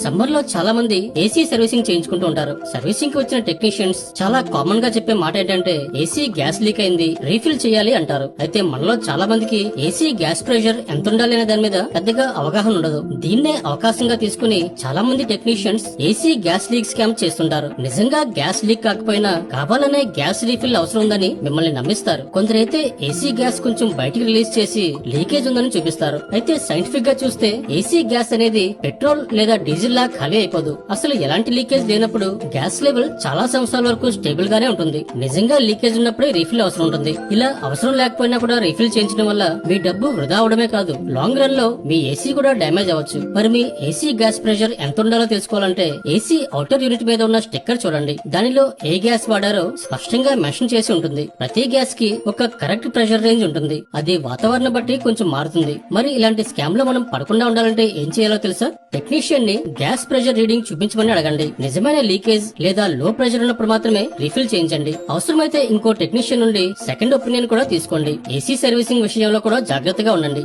Summer లో చాలా మంది ఏసీ సర్వీసింగ్ చేయించుకుంటూ ఉంటారు. సర్వీసింగ్ కి వచ్చిన టెక్నీషియన్స్ చాలా కామన్ గా చెప్పే మాట ఏంటంటే ఏసీ గ్యాస్ లీక్ అయింది, రీఫిల్ చేయాలి అంటారు. అయితే మనలో చాలా మందికి ఏసీ గ్యాస్ ప్రెషర్ ఎంత ఉండాలి అనే దాని మీద పెద్దగా అవగాహన ఉండదు. దీన్నే అవకాశంగా తీసుకుని చాలా మంది technicians AC gas leak scam చేస్తుంటారు. నిజంగా గ్యాస్ లీక్ కాకపోయినా కావాలనే గ్యాస్ రీఫిల్ అవసరం ఉందని మిమ్మల్ని నమ్మిస్తారు. కొందరైతే ఏసీ గ్యాస్ కొంచెం బయటికి రిలీజ్ చేసి లీకేజ్ ఉందని చూపిస్తారు. అయితే సైంటిఫిక్ గా చూస్తే ఏసీ గ్యాస్ అనేది పెట్రోల్ లేదా డీజిల్ లా ఖాళీ అయిపోదు. అసలు ఎలాంటి లీకేజ్ లేనప్పుడు గ్యాస్ లెవెల్ చాలా సంవత్సరాల వరకు స్టేబుల్ గానే ఉంటుంది. నిజంగా లీకేజ్ ఉన్నప్పుడే రీఫిల్ అవసరం ఉంటుంది. ఇలా అవసరం లేకపోయినా కూడా రీఫిల్ చేయించడం వల్ల మీ డబ్బు వృధా అవడమే కాదు, లాంగ్ రన్ లో మీ ఏసీ కూడా డ్యామేజ్ అవ్వచ్చు. మరి మీ ఏసీ గ్యాస్ ప్రెషర్ ఎంత ఉండాలో తెలుసుకోవాలంటే ఏసీ అవుటర్ యూనిట్ మీద ఉన్న స్టిక్కర్ చూడండి. దానిలో ఏ గ్యాస్ వాడారో స్పష్టంగా మెన్షన్ చేసి ఉంటుంది. ప్రతి గ్యాస్ కి ఒక కరెక్ట్ ప్రెషర్ రేంజ్ ఉంటుంది. అది వాతావరణం బట్టి కొంచెం మారుతుంది. మరి ఇలాంటి స్కామ్ లో మనం పడకుండా ఉండాలంటే ఏం చేయాలో తెలుసా? టెక్నీషియన్ ని గ్యాస్ ప్రెషర్ రీడింగ్ చూపించమని అడగండి. నిజమైన లీకేజ్ లేదా లో ప్రెషర్ ఉన్నప్పుడు మాత్రమే రీఫిల్ చేయించండి. అవసరమైతే ఇంకో టెక్నీషియన్ నుండి సెకండ్ ఒపీనియన్ కూడా తీసుకోండి. ఏసీ సర్వీసింగ్ విషయంలో కూడా జాగ్రత్తగా ఉండండి.